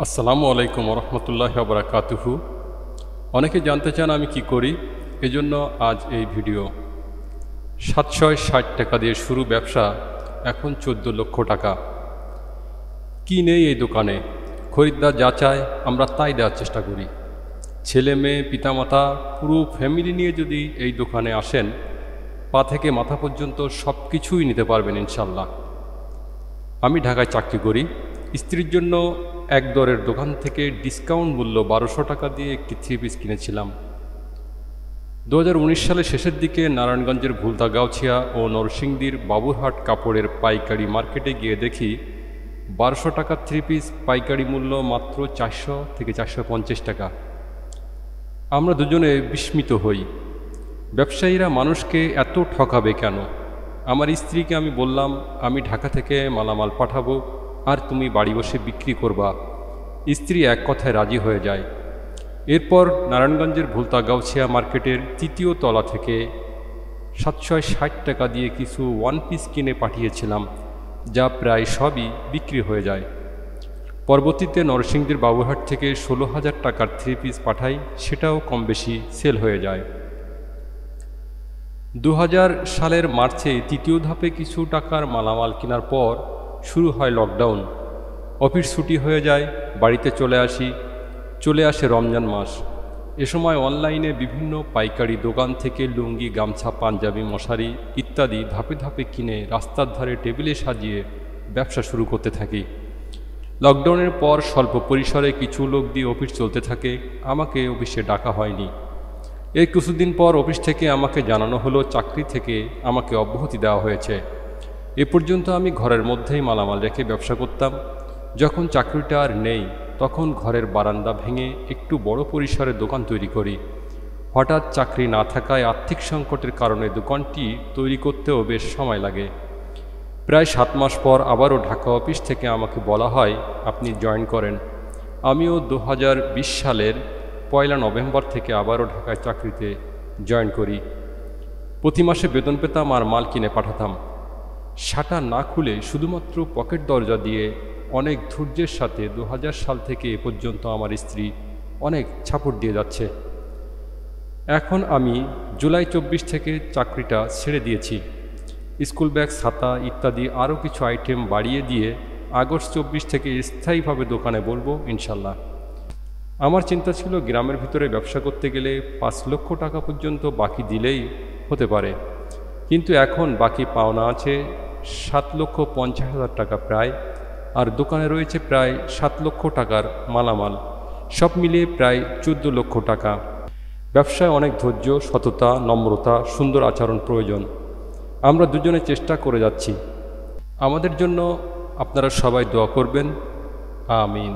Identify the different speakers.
Speaker 1: আসসালামু আলাইকুম রহমতুল্লাহি ওয়া বারাকাতুহু। অনেকে জানতে চান আমি কি করি, এজন্য আজ এই ভিডিও। 760 টাকা দিয়ে শুরু ব্যবসা, এখন 14 লক্ষ টাকা। কি নেই এই দোকানে? খরিদ্দার যা চায় আমরা তাই দেওয়ার চেষ্টা করি। ছেলে মেয়ে পিতামাতা পুরো ফ্যামিলি নিয়ে যদি এই দোকানে আসেন, পা থেকে মাথা পর্যন্ত সব কিছুই নিতে পারবেন ইনশাল্লাহ। আমি ঢাকায় চাকরি করি। স্ত্রীর জন্য এক দরের দোকান থেকে ডিসকাউন্ট মূল্য 1200 টাকা দিয়ে একটি 3 পিস কিনেছিলাম। 2019 সালের শেষের দিকে নারায়ণগঞ্জের ভুলতা-গাউছিয়া ও নরসিংদীর বাবুরহাট কাপড়ের পাইকারি মার্কেটে গিয়ে দেখি 1200 টাকার 3 পিস পাইকারি মূল্য মাত্র 400 থেকে 450 টাকা। আমরা দুজনে বিস্মিত হই, ব্যবসায়ীরা মানুষকে এত ঠকাবে কেন? আমার স্ত্রীকে আমি বললাম, আমি ঢাকা থেকে মালামাল পাঠাবো আর তুমি বাড়ি বসে বিক্রি করবা। স্ত্রী এক কথায় রাজি হয়ে যায়। এরপর নারায়ণগঞ্জের ভুলতা-গাউছিয়া মার্কেটের 3য় তলা থেকে 760 টাকা দিয়ে কিছু 1 পিস কিনে পাঠিয়েছিলাম, যা প্রায় সবই বিক্রি হয়ে যায়। পরবর্তীতে নরসিংদীর বাবুরহাট থেকে 16,000 টাকার 3 পিস পাঠাই, সেটাও কম বেশি সেল হয়ে যায়। 2000 সালের মার্চে 3য় ধাপে কিছু টাকার মালামাল কেনার পর শুরু হয় লকডাউন। অফিস ছুটি হয়ে যায়, বাড়িতে চলে আসে রমজান মাস। এ সময় অনলাইনে বিভিন্ন পাইকারি দোকান থেকে লুঙ্গি, গামছা, পাঞ্জাবি, মশারি ইত্যাদি ধাপে ধাপে কিনে রাস্তার ধারে টেবিলে সাজিয়ে ব্যবসা শুরু করতে থাকি। লকডাউনের পর স্বল্প পরিসরে কিছু লোক দিয়ে অফিস চলতে থাকে, আমাকে অফিসে ডাকা হয়নি। এর কিছুদিন পর অফিস থেকে আমাকে জানানো হলো চাকরি থেকে আমাকে অব্যাহতি দেওয়া হয়েছে। এ পর্যন্ত আমি ঘরের মধ্যেই মালামাল রেখে ব্যবসা করতাম। যখন চাকরিটা আর নেই, তখন ঘরের বারান্দা ভেঙে একটু বড় পরিসরে দোকান তৈরি করি। হঠাৎ চাকরি না থাকায় আর্থিক সংকটের কারণে দোকানটি তৈরি করতেও বেশ সময় লাগে। প্রায় 7 মাস পর আবারও ঢাকা অফিস থেকে আমাকে বলা হয়, আপনি জয়েন করেন। আমিও 2020 সালের 1 নভেম্বর থেকে আবারও ঢাকায় চাকরিতে জয়েন করি। প্রতি মাসে বেতন পেতাম আর মাল কিনে পাঠাতাম। শাটার না খুলে শুধুমাত্র পকেট দরজা দিয়ে অনেক ধৈর্যের সাথে 2000 সাল থেকে এ পর্যন্ত আমার স্ত্রী অনেক সাপোর্ট দিয়ে যাচ্ছে। এখন আমি জুলাই 24 থেকে চাকরিটা ছেড়ে দিয়েছি। স্কুল ব্যাগ, ছাতা ইত্যাদি আরও কিছু আইটেম বাড়িয়ে দিয়ে আগস্ট 24 থেকে স্থায়ীভাবে দোকানে বলবো ইনশাল্লাহ। আমার চিন্তা ছিল গ্রামের ভিতরে ব্যবসা করতে গেলে 5 লক্ষ টাকা পর্যন্ত বাকি দিলেই হতে পারে, কিন্তু এখন বাকি পাওনা আছে 7,50,000 টাকা প্রায়, আর দোকানে রয়েছে প্রায় 7 লক্ষ টাকার মালামাল, সব মিলিয়ে প্রায় 14 লক্ষ টাকা। ব্যবসায় অনেক ধৈর্য, সততা, নম্রতা, সুন্দর আচরণ প্রয়োজন। আমরা দুজনে চেষ্টা করে যাচ্ছি। আমাদের জন্য আপনারা সবাই দোয়া করবেন। আমিন।